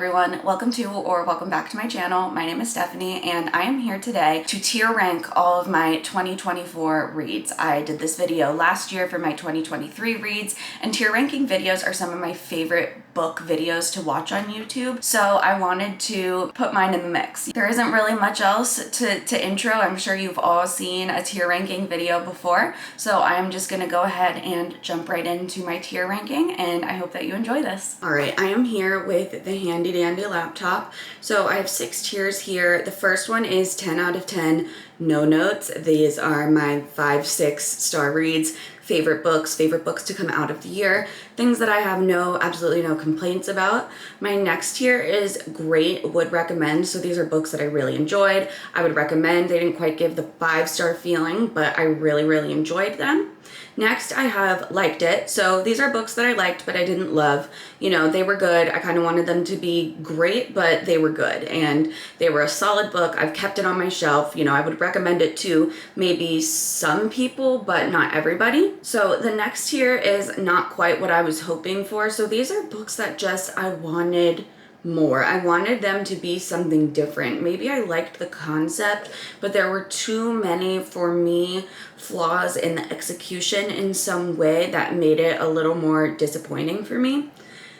everyone, welcome to or welcome back to my channel. My name is Stephanie and I am here today to tier rank all of my 2024 reads. I did this video last year for my 2023 reads, and tier ranking videos are some of my favorite book videos to watch on YouTube, so I wanted to put mine in the mix. There isn't really much else to intro. I'm sure you've all seen a tier ranking video before, so I'm just gonna go ahead and jump right into my tier ranking, and I hope that you enjoy this. All right, I am here with the handy dandy laptop. So I have 6 tiers here. The first one is 10 out of 10, no notes. These are my 5-6 star reads, favorite books to come out of the year, things that I have absolutely no complaints about. My next tier is great, would recommend. So these are books that I really enjoyed. I would recommend. They didn't quite give the 5-star feeling, but I really enjoyed them. Next, I have liked it. So these are books that I liked, but I didn't love. You know, they were good. I kind of wanted them to be great, but they were good. And they were a solid book. I've kept it on my shelf. You know, I would recommend it to maybe some people, but not everybody. So the next tier is not quite what I was hoping for. So these are books that just I wanted more. I wanted them to be something different. Maybe I liked the concept, but there were too many, for me, flaws in the execution in some way that made it a little more disappointing for me.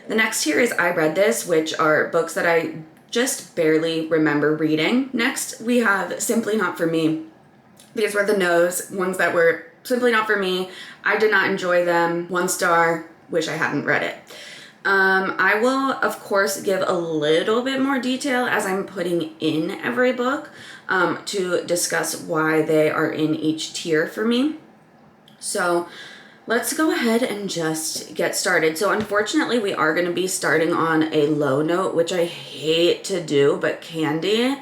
The next tier is I read this, which are books that I just barely remember reading. Next, we have Simply Not For Me. These were the no's, ones that were simply not for me. I did not enjoy them. 1 star, wish I hadn't read it. I will, of course, give a little bit more detail as I'm putting in every book to discuss why they are in each tier for me. So let's go ahead and just get started. So unfortunately, we are going to be starting on a low note, which I hate to do, but Candy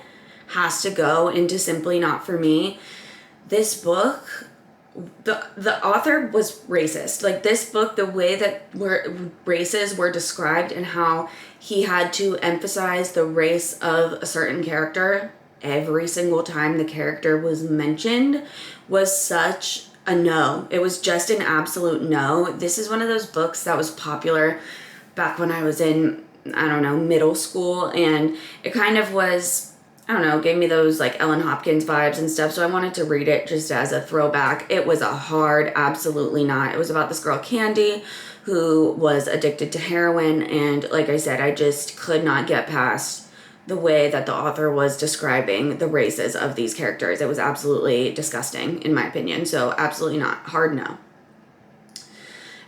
has to go into Simply Not For Me. This book, the author was racist. Like, this book, the way that races were described and how he had to emphasize the race of a certain character every single time the character was mentioned was such a no. It was just an absolute no. This is one of those books that was popular back when I was in, I don't know, middle school, and it kind of was, I don't know, gave me those like Ellen Hopkins vibes and stuff, so I wanted to read it just as a throwback. It was a hard absolutely not. It was about this girl, Candy, who was addicted to heroin, and like I said, I just could not get past the way that the author was describing the races of these characters. It was absolutely disgusting, in my opinion, so absolutely not. Hard no.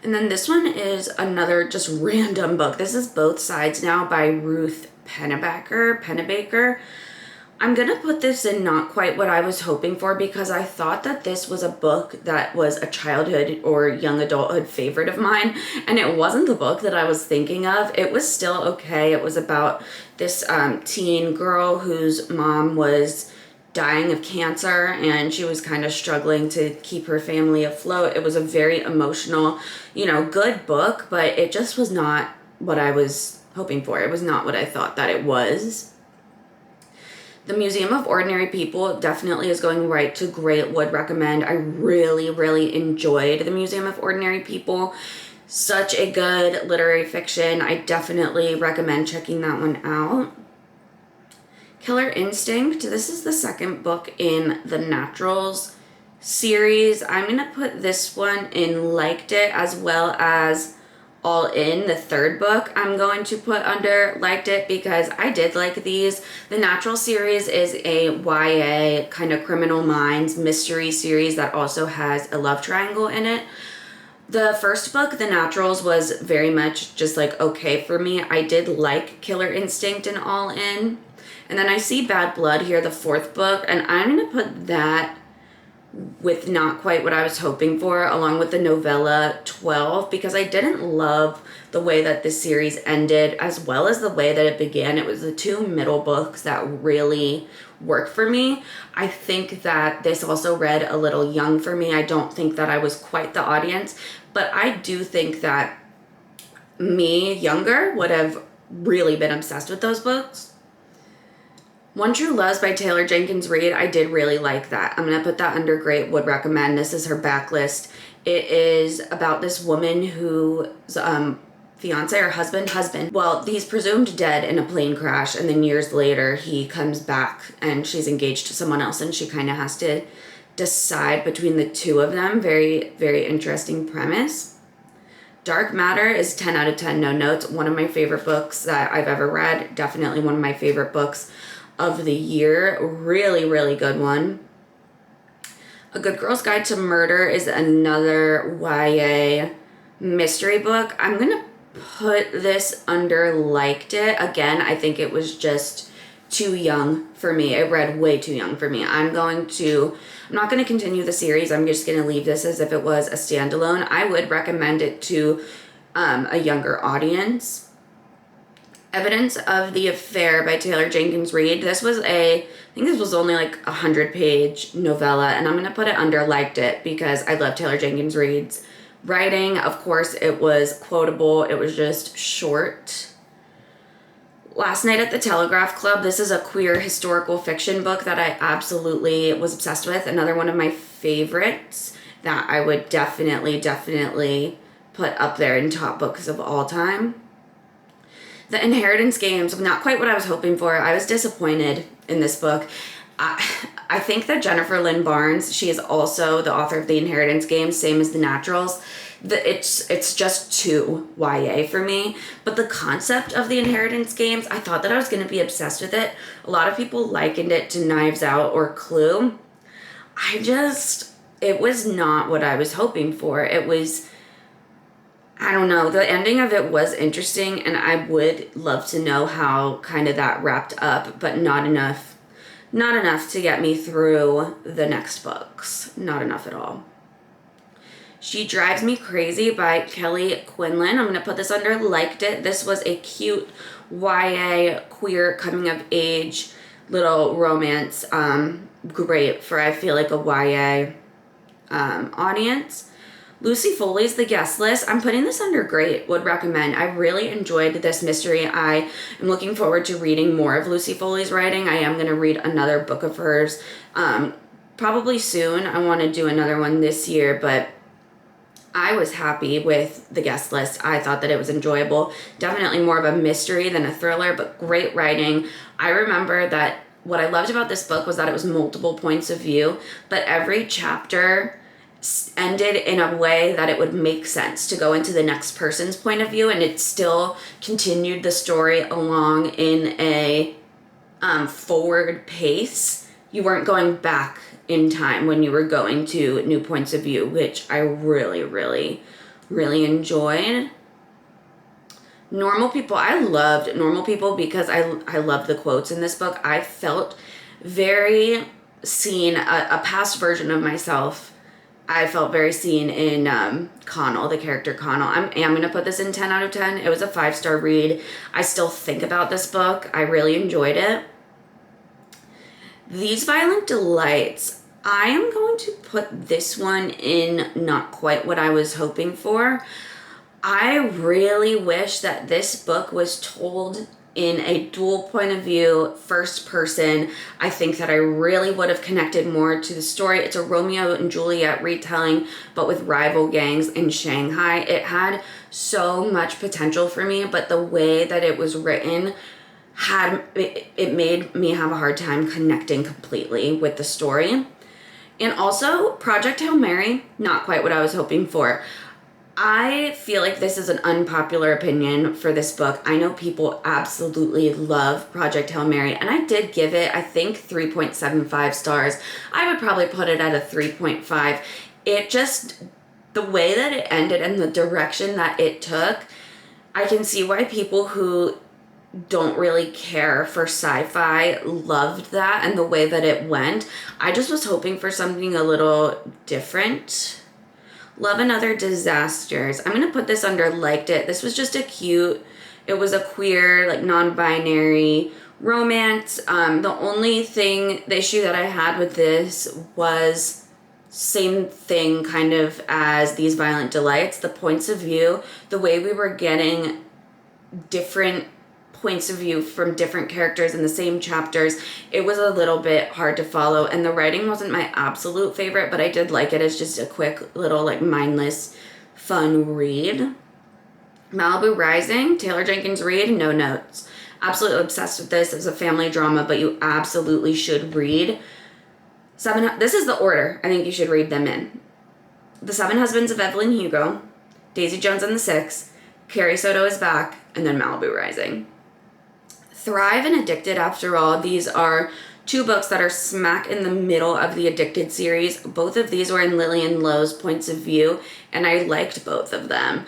And then this one is another just random book. This is Both Sides Now by Ruth Pennebaker. I'm going to put this in not quite what I was hoping for, because I thought that this was a book that was a childhood or young adulthood favorite of mine, and it wasn't the book that I was thinking of. It was still okay. It was about this teen girl whose mom was dying of cancer, and she was kind of struggling to keep her family afloat. It was a very emotional, you know, good book, but it just was not what I was hoping for. It was not what I thought that it was. The Museum of Ordinary People definitely is going right to great, would recommend. I really enjoyed The Museum of Ordinary People. Such a good literary fiction. I definitely recommend checking that one out. Killer Instinct. This is the second book in the Naturals series. I'm going to put this one in liked it, as well as All In, the third book, I'm going to put under liked it, because I did like these. The Natural series is a YA kind of Criminal Minds mystery series that also has a love triangle in it. The first book, The Naturals, was very much just like okay for me. I did like Killer Instinct and All In. And then I see Bad Blood here, the 4th book, and I'm going to put that with not quite what I was hoping for, along with the novella 12, because I didn't love the way that this series ended, as well as the way that it began. It was the 2 middle books that really worked for me. I think that this also read a little young for me. I don't think that I was quite the audience, but I do think that me, younger, would have really been obsessed with those books. One True Loves by Taylor Jenkins Reid, I did really like that. I'm going to put that under great, would recommend. This is her backlist. It is about this woman whose fiance or husband. Well, he's presumed dead in a plane crash, and then years later he comes back and she's engaged to someone else, and she kind of has to decide between the two of them. Very, very interesting premise. Dark Matter is 10 out of 10, no notes. One of my favorite books that I've ever read. Definitely one of my favorite books of the year. Really, really good one. A Good Girl's Guide to Murder is another YA mystery book. I'm going to put this under liked it. Again, I think it was just too young for me. It read way too young for me. I'm not going to continue the series. I'm just going to leave this as if it was a standalone. I would recommend it to a younger audience. Evidence of the Affair by Taylor Jenkins Reid. I think this was only like a 100-page novella, and I'm going to put it under liked it because I love Taylor Jenkins Reid's writing. Of course, it was quotable. It was just short. Last Night at the Telegraph Club. This is a queer historical fiction book that I absolutely was obsessed with. Another one of my favorites that I would definitely put up there in top books of all time. The Inheritance Games, not quite what I was hoping for. I was disappointed in this book. I think that Jennifer Lynn Barnes, she is also the author of The Inheritance Games, same as The Naturals. It's just too YA for me. But the concept of The Inheritance Games, I thought that I was going to be obsessed with it. A lot of people likened it to Knives Out or Clue. It was not what I was hoping for. It was, I don't know, the ending of it was interesting, and I would love to know how kind of that wrapped up, but not enough to get me through the next books. Not enough at all. She Drives Me Crazy by Kelly Quinlan. I'm going to put this under liked it. This was a cute YA queer coming of age little romance. Great for, I feel like, a YA audience. Lucy Foley's The Guest List. I'm putting this under great. Would recommend. I really enjoyed this mystery. I am looking forward to reading more of Lucy Foley's writing. I am going to read another book of hers probably soon. I want to do another one this year, but I was happy with The Guest List. I thought that it was enjoyable. Definitely more of a mystery than a thriller, but great writing. I remember that what I loved about this book was that it was multiple points of view, but every chapter ended in a way that it would make sense to go into the next person's point of view, and it still continued the story along in a forward pace. You weren't going back in time when you were going to new points of view, which I really, really, really enjoyed. Normal People. I loved Normal People because I loved the quotes in this book. I felt very seen, a past version of myself. I felt very seen in Connell, the character Connell. I am going to put this in 10 out of 10. It was a 5-star read. I still think about this book. I really enjoyed it. These Violent Delights. I am going to put this one in not quite what I was hoping for. I really wish that this book was told in a dual point of view, first person. I think that I really would have connected more to the story. It's a Romeo and Juliet retelling, but with rival gangs in Shanghai. It had so much potential for me, but the way that it was written it made me have a hard time connecting completely with the story. And also, Project Hail Mary, not quite what I was hoping for. I feel like this is an unpopular opinion for this book. I know people absolutely love Project Hail Mary, and I did give it, I think, 3.75 stars. I would probably put it at a 3.5. It just, the way that it ended and the direction that it took, I can see why people who don't really care for sci-fi loved that and the way that it went. I just was hoping for something a little different. Love and Other Disasters. I'm going to put this under liked it. This was just it was a queer, like, non-binary romance. The issue that I had with this was same thing kind of as These Violent Delights. The points of view, the way we were getting different points of view from different characters in the same chapters, it was a little bit hard to follow, and the writing wasn't my absolute favorite, but I did like it as just a quick little, like, mindless fun read. Malibu Rising, Taylor Jenkins Reid, no notes. Absolutely obsessed with this. It's a family drama, but you absolutely should read this is the order I think you should read them in. The Seven Husbands of Evelyn Hugo, Daisy Jones and the Six, Carrie Soto is Back, and then Malibu Rising. Thrive and Addicted, after all, these are two books that are smack in the middle of the Addicted series. Both of these were in Lillian Lowe's points of view, and I liked both of them.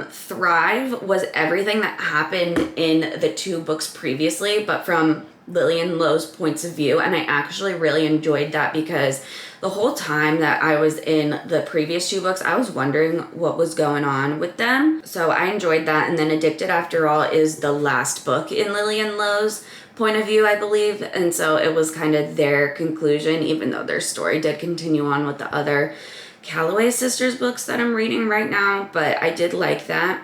Thrive was everything that happened in the two books previously, but from Lillian Lowe's points of view, and I actually really enjoyed that because the whole time that I was in the previous two books, I was wondering what was going on with them. So I enjoyed that. And then Addicted, after all, is the last book in Lillian Lowe's point of view, I believe. And so it was kind of their conclusion, even though their story did continue on with the other Calloway Sisters books that I'm reading right now. But I did like that.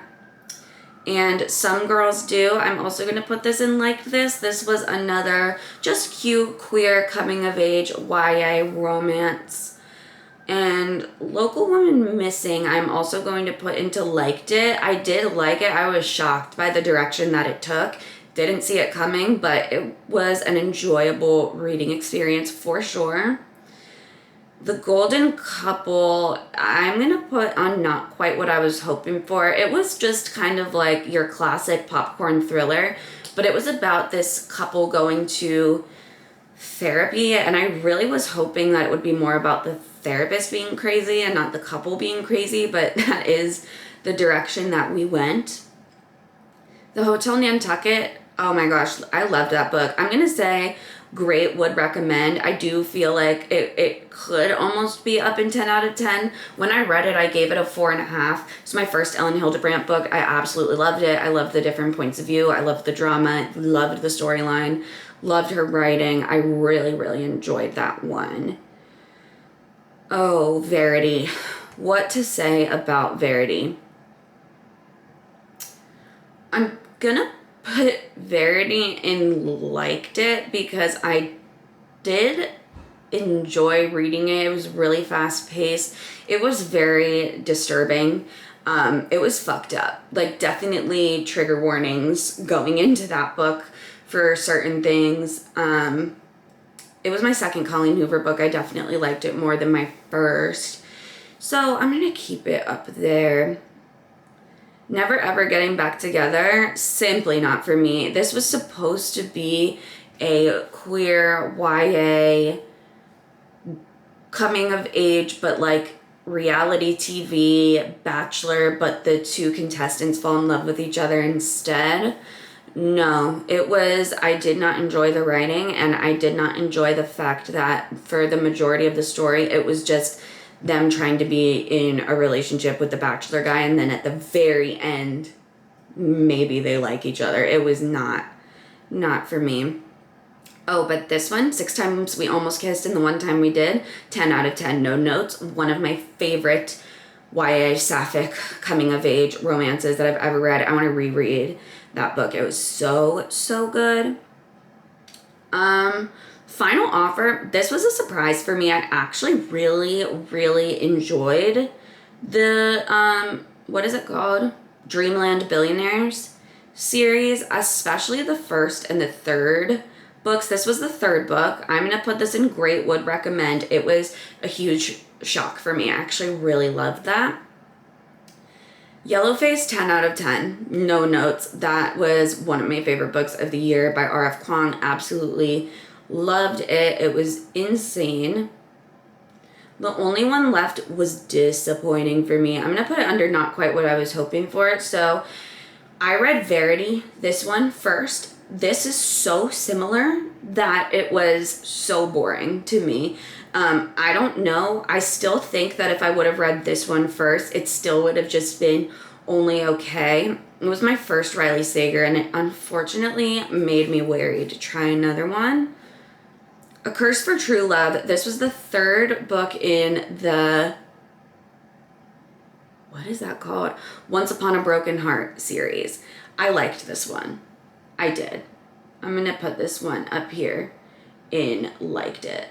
And Some Girls Do. I'm also going to put this in like this. This was another just cute, queer, coming-of-age YA romance. And Local Woman Missing, I'm also going to put into liked it. I did like it. I was shocked by the direction that it took. Didn't see it coming, but it was an enjoyable reading experience for sure. The Golden Couple, I'm going to put on not quite what I was hoping for. It was just kind of like your classic popcorn thriller, but it was about this couple going to therapy, and I really was hoping that it would be more about the therapist being crazy and not the couple being crazy, but that is the direction that we went. The Hotel Nantucket, oh my gosh, I loved that book. I'm going to say great, would recommend. I do feel like it could almost be up in 10 out of 10. When I read it, I gave it a 4.5. It's my first Ellen Hildebrandt book. I absolutely loved it. I loved the different points of view. I loved the drama, loved the storyline, loved her writing. I really, really enjoyed that one. Oh, Verity. What to say about Verity? I'm gonna put Verity in liked it because I did enjoy reading it. It was really fast paced. It was very disturbing. It was fucked up. Like, definitely trigger warnings going into that book for certain things. It was my second Colleen Hoover book. I definitely liked it more than my first. So I'm going to keep it up there. Never Ever Getting Back Together, simply not for me. This was supposed to be a queer YA coming of age, but like reality TV, Bachelor, but the two contestants fall in love with each other instead. No, I did not enjoy the writing, and I did not enjoy the fact that for the majority of the story, it was just them trying to be in a relationship with the Bachelor guy, and then at the very end, maybe they like each other. It was not for me. Oh, but this one, 6 Times We Almost Kissed and the One Time We Did, 10 out of 10, no notes. One of my favorite YA sapphic coming of age romances that I've ever read. I want to reread that book. It was so, so good. Final Offer, this was a surprise for me. I actually really, really enjoyed the, what is it called? Dreamland Billionaires series, especially the first and the third books. This was the third book. I'm going to put this in great, would recommend. It was a huge shock for me. I actually really loved that. Yellowface, 10 out of 10. No notes. That was one of my favorite books of the year by R.F. Kuang. Absolutely loved it. It was insane. The only one left was disappointing for me. I'm going to put it under not quite what I was hoping for. So I read Verity, this one, first. This is so similar that it was so boring to me. I don't know. I still think that if I would have read this one first, it still would have just been only okay. It was my first Riley Sager, and it unfortunately made me wary to try another one. A Curse for True Love. This was the third book in the, what is that called? Once Upon a Broken Heart series. I liked this one. I did. I'm going to put this one up here in liked it.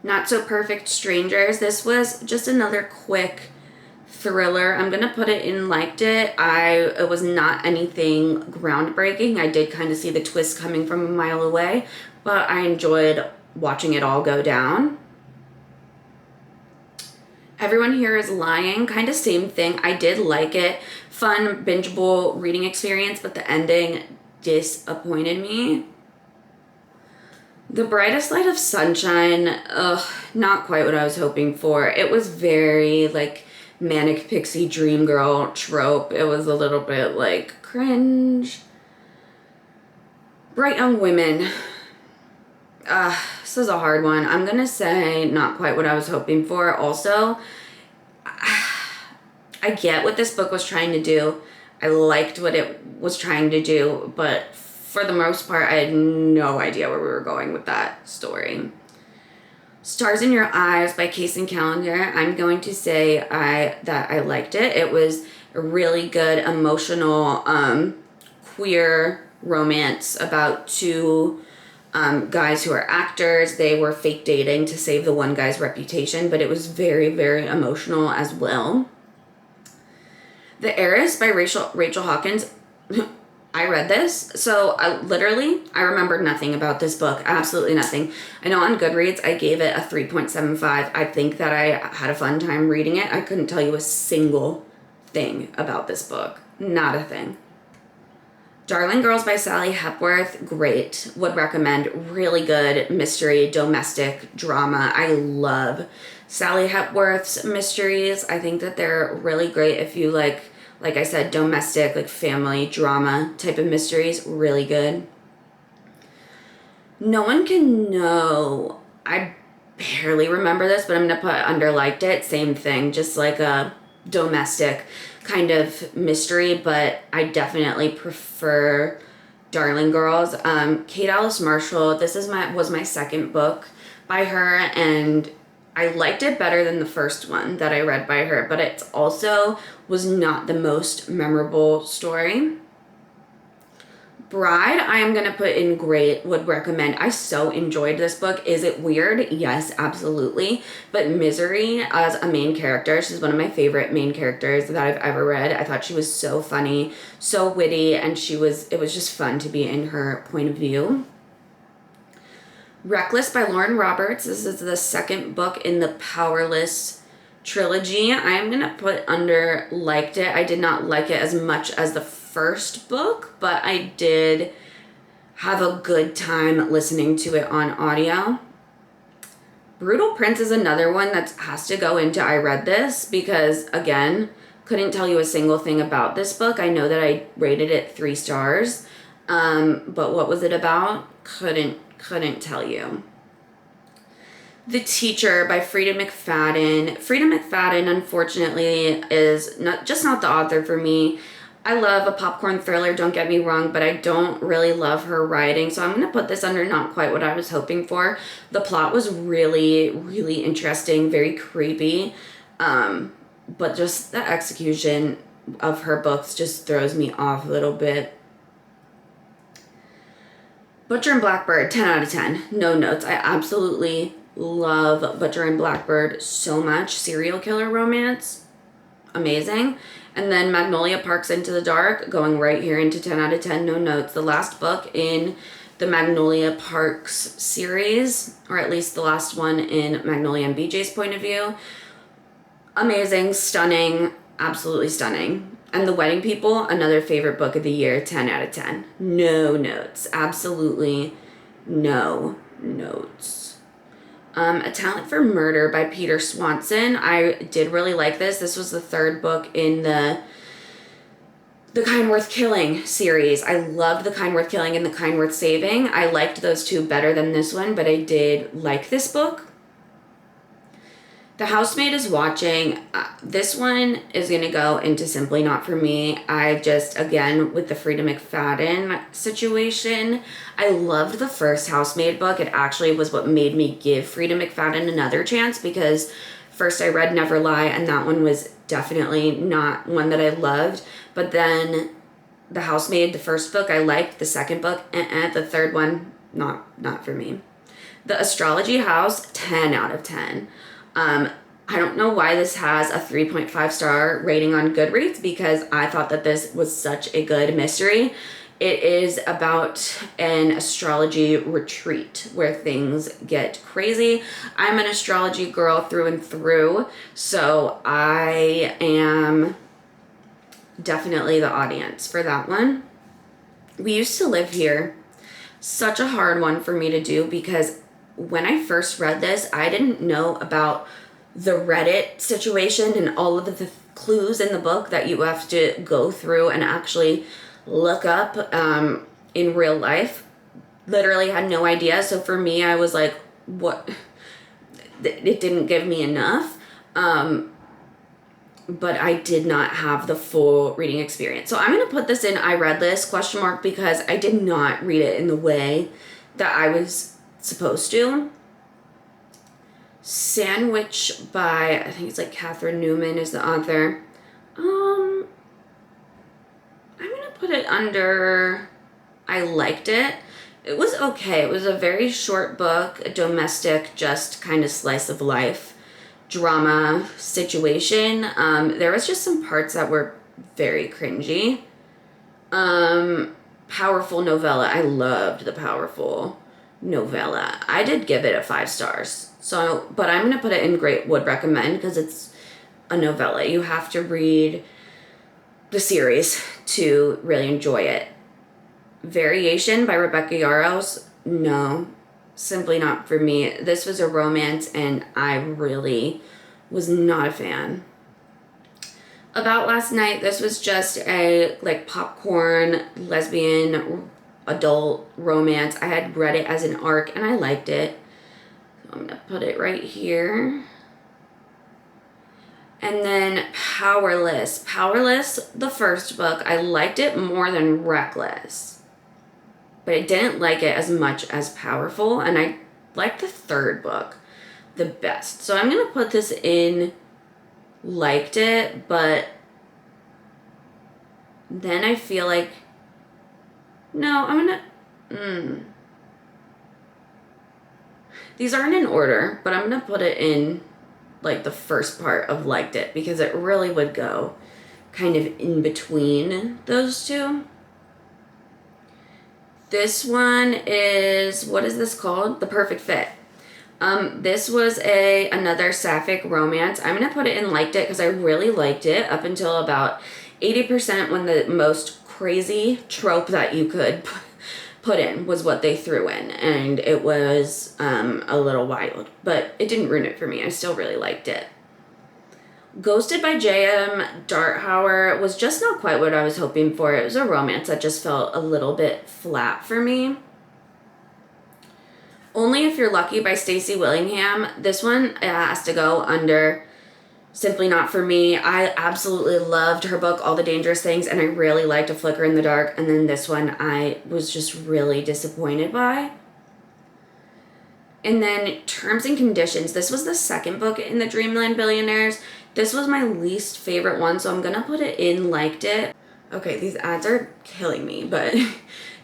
Not So Perfect Strangers. This was just another quick Thriller, I'm gonna put it in liked it. It was not anything groundbreaking. I did kind of see the twist coming from a mile away, but I enjoyed watching it all go down. Everyone Here is Lying, kind of same thing. I did like it. Fun, bingeable reading experience, but the ending disappointed me. The Brightest Light of Sunshine, not quite what I was hoping for. It was very, like, manic pixie dream girl trope. It was a little bit, like, cringe. Bright Young Women. This is a hard one. I'm gonna say not quite what I was hoping for. Also, I get what this book was trying to do. I liked what it was trying to do, but for the most part, I had no idea where we were going with that story. Stars in Your Eyes by Kacen Callender. I'm going to say that I liked it. It was a really good, emotional, queer romance about two guys who are actors. They were fake dating to save the one guy's reputation, but it was very, very emotional as well. The Heiress by Rachel Hawkins. I read this, so I remembered nothing about this book. Absolutely nothing. I know on Goodreads I gave it a 3.75. I think that I had a fun time reading it. I couldn't tell you a single thing about this book. Not a thing. Darling Girls by Sally Hepworth, great. Would recommend. Really good mystery, domestic drama. I love Sally Hepworth's mysteries. I think that they're really great if you like I said, domestic, like family drama type of mysteries. Really good. No One Can Know. I barely remember this, but I'm going to put under liked it. Same thing, just like a domestic kind of mystery, but I definitely prefer Darling Girls. Kate Alice Marshall, this was my second book by her, and I liked it better than the first one that I read by her, but it also was not the most memorable story. Bride, I am going to put in great, would recommend. I so enjoyed this book. Is it weird? Yes, absolutely. But Misery as a main character, she's one of my favorite main characters that I've ever read. I thought she was so funny, so witty, and it was just fun to be in her point of view. Reckless by Lauren Roberts. This is the second book in the Powerless trilogy. I am going to put under liked it. I did not like it as much as the first book, but I did have a good time listening to it on audio. Brutal Prince is another one that has to go into I read this because, again, couldn't tell you a single thing about this book. I know that I rated it 3 stars, but what was it about? Couldn't tell you. The Teacher by Freida McFadden. Freida McFadden, unfortunately, is not the author for me. I love a popcorn thriller, don't get me wrong, but I don't really love her writing, so I'm going to put this under not quite what I was hoping for. The plot was really, really interesting, very creepy, but just the execution of her books just throws me off a little bit. Butcher and Blackbird, 10 out of 10. No notes. I absolutely love Butcher and Blackbird so much. Serial killer romance. Amazing. And then Magnolia Parks Into the Dark, going right here into 10 out of 10. No notes. The last book in the Magnolia Parks series, or at least the last one in Magnolia and BJ's point of view. Amazing, stunning, absolutely stunning. And The Wedding People, another favorite book of the year, 10 out of 10. No notes. Absolutely no notes. A Talent for Murder by Peter Swanson. I did really like this. This was the third book in the Kind Worth Killing series. I loved The Kind Worth Killing and The Kind Worth Saving. I liked those two better than this one, but I did like this book. The Housemaid is Watching. This one is going to go into simply not for me. I just, again, with the Freida McFadden situation, I loved the first Housemaid book. It actually was what made me give Freida McFadden another chance because first I read Never Lie, and that one was definitely not one that I loved. But then The Housemaid, the first book, I liked. The second book, the third one, not for me. The Astrology House, 10 out of 10. I don't know why this has a 3.5-star rating on Goodreads, because I thought that this was such a good mystery. It is about an astrology retreat where things get crazy. I'm an astrology girl through and through, so I am definitely the audience for that one. We used to live here. Such a hard one for me to do, because when I first read this, I didn't know about the Reddit situation and all of the clues in the book that you have to go through and actually look up in real life. Literally had no idea. So for me, I was like, what? It didn't give me enough. But I did not have the full reading experience. So I'm going to put this in I read this ? Because I did not read it in the way that I was supposed to. Sandwich by, I think it's like Catherine Newman is the author. I'm going to put it under I liked it. It was okay. It was a very short book, a domestic, just kind of slice of life drama situation. There was just some parts that were very cringy. Powerful novella. I loved the powerful novella. I did give it a 5 stars. So, but I'm going to put it in great would recommend, because it's a novella. You have to read the series to really enjoy it. Variation by Rebecca Yarros. No, simply not for me. This was a romance and I really was not a fan. About Last Night, this was just a like popcorn lesbian adult romance. I had read it as an arc and I liked it. So I'm gonna put it right here. And then Powerless. Powerless, the first book, I liked it more than Reckless. But I didn't like it as much as Powerful, and I liked the third book the best. So I'm going to put this in liked it, but then I feel like, no, I'm going to, these aren't in order, but I'm going to put it in like the first part of liked it, because it really would go kind of in between those two. This one is, what is this called? The Perfect Fit. This was another sapphic romance. I'm going to put it in liked it because I really liked it up until about 80%, when the most crazy trope that you could put in was what they threw in. And it was a little wild, but it didn't ruin it for me. I still really liked it. Ghosted by J.M. Darthauer was just not quite what I was hoping for. It was a romance that just felt a little bit flat for me. Only If You're Lucky by Stacey Willingham. This one has to go under simply not for me. I absolutely loved her book, All the Dangerous Things, and I really liked A Flicker in the Dark. And then this one I was just really disappointed by. And then Terms and Conditions. This was the second book in the Dreamland Billionaires. This was my least favorite one, so I'm going to put it in liked it. Okay, these ads are killing me, but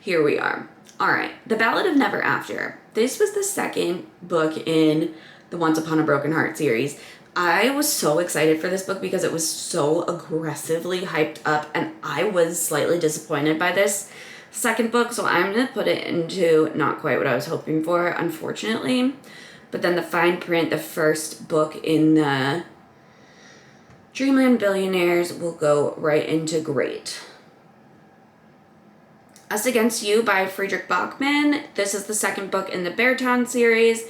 here we are. All right, The Ballad of Never After. This was the second book in the Once Upon a Broken Heart series. I was so excited for this book because it was so aggressively hyped up, and I was slightly disappointed by this second book, so I'm going to put it into not quite what I was hoping for, unfortunately. But then the fine print, the first book in the Dreamland Billionaires, will go right into great. Us Against You by Friedrich Bachmann. This is the second book in the Beartown series.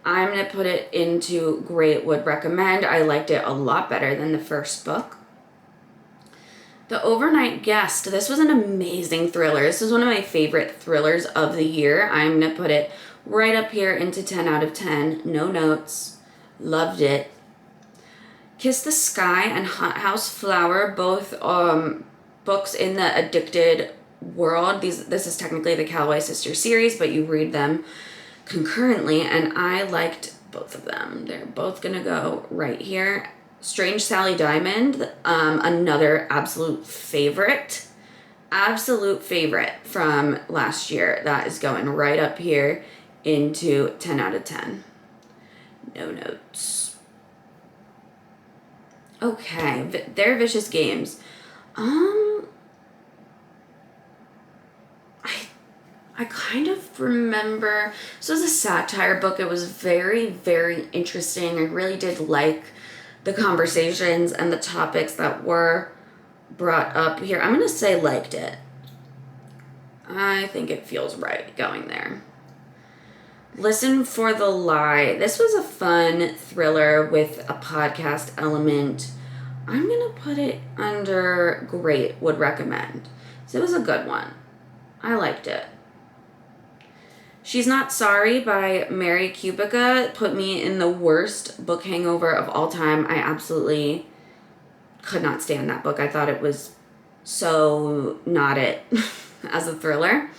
I'm going to put it into great would recommend. I liked it a lot better than the first book. The Overnight Guest. This was an amazing thriller. This is one of my favorite thrillers of the year. I'm going to put it right up here into 10 out of 10. No notes. Loved it. Kiss the Sky and Hothouse Flower, both books in the Addicted world. This is technically the Calloway Sisters series, but you read them concurrently, and I liked both of them. They're both going to go right here. Strange Sally Diamond, another absolute favorite from last year. That is going right up here into 10 out of 10. No notes. Okay, Their Vicious Games. Um, I kind of remember, so it was a satire book. It was very, very interesting. I really did like the conversations and the topics that were brought up here. I'm going to say liked it. I think it feels right going there. Listen for the Lie. This was a fun thriller with a podcast element. I'm going to put it under great, would recommend. So it was a good one. I liked it. She's Not Sorry by Mary Kubica put me in the worst book hangover of all time. I absolutely could not stand that book. I thought it was so not it as a thriller.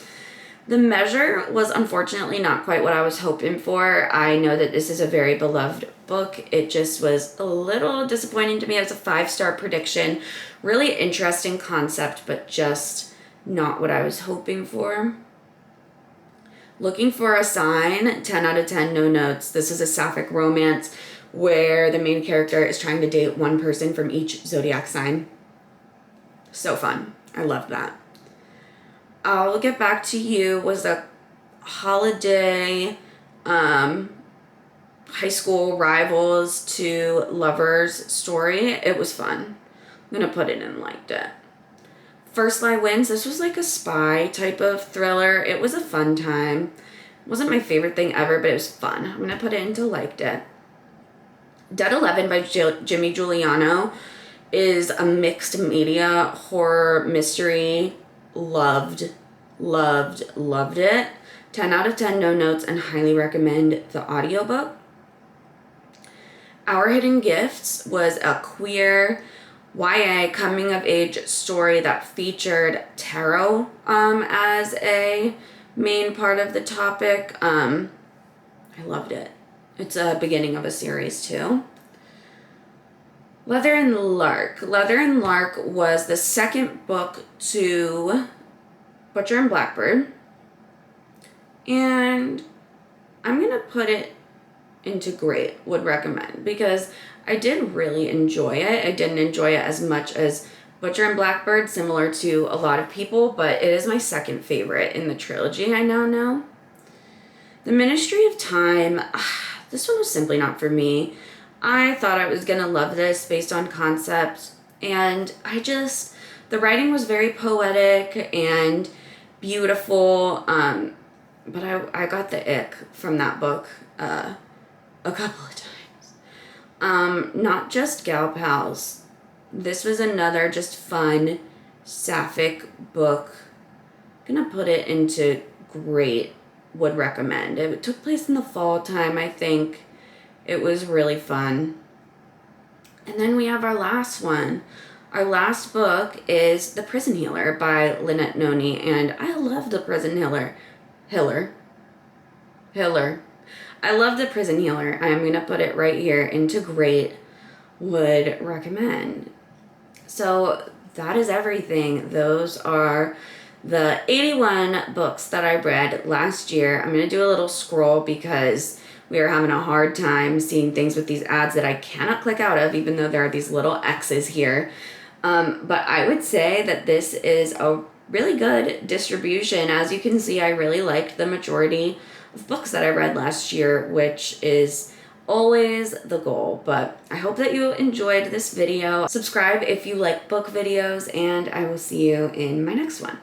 The Measure was unfortunately not quite what I was hoping for. I know that this is a very beloved book. It just was a little disappointing to me. It was a 5-star prediction. Really interesting concept, but just not what I was hoping for. Looking for a Sign, 10 out of 10, no notes. This is a sapphic romance where the main character is trying to date one person from each zodiac sign. So fun. I loved that. I'll Get Back to You was a holiday high school rivals to lovers story. It was fun. I'm going to put it in liked it. First Lie Wins. This was like a spy type of thriller. It was a fun time. It wasn't my favorite thing ever, but it was fun. I'm going to put it into liked it. Dead 11 by Jimmy Giuliano is a mixed media horror mystery. Loved it. 10 out of 10, no notes, and highly recommend the audiobook. Our Hidden Gifts was a queer YA coming of age story that featured tarot as a main part of the topic. I loved it. It's a beginning of a series too. Leather and Lark. Leather and Lark was the second book to Butcher and Blackbird. And I'm going to put it into great, would recommend, because I did really enjoy it. I didn't enjoy it as much as Butcher and Blackbird, similar to a lot of people, but it is my second favorite in the trilogy I now know. The Ministry of Time. This one was simply not for me. I thought I was going to love this based on concept, and the writing was very poetic and beautiful, but I got the ick from that book a couple of times. Not Just Gal Pals. This was another just fun, sapphic book. I'm gonna put it into great, would recommend. It took place in the fall time, I think. It was really fun. And then we have our last one. Our last book is The Prison Healer by Lynette Noni, and I love The Prison Healer. I love The Prison Healer. I'm going to put it right here into great, would recommend. So that is everything. Those are the 81 books that I read last year. I'm going to do a little scroll because we are having a hard time seeing things with these ads that I cannot click out of, even though there are these little X's here. But I would say that this is a really good distribution. As you can see, I really liked the majority of books that I read last year, which is always the goal. But I hope that you enjoyed this video. Subscribe if you like book videos, and I will see you in my next one.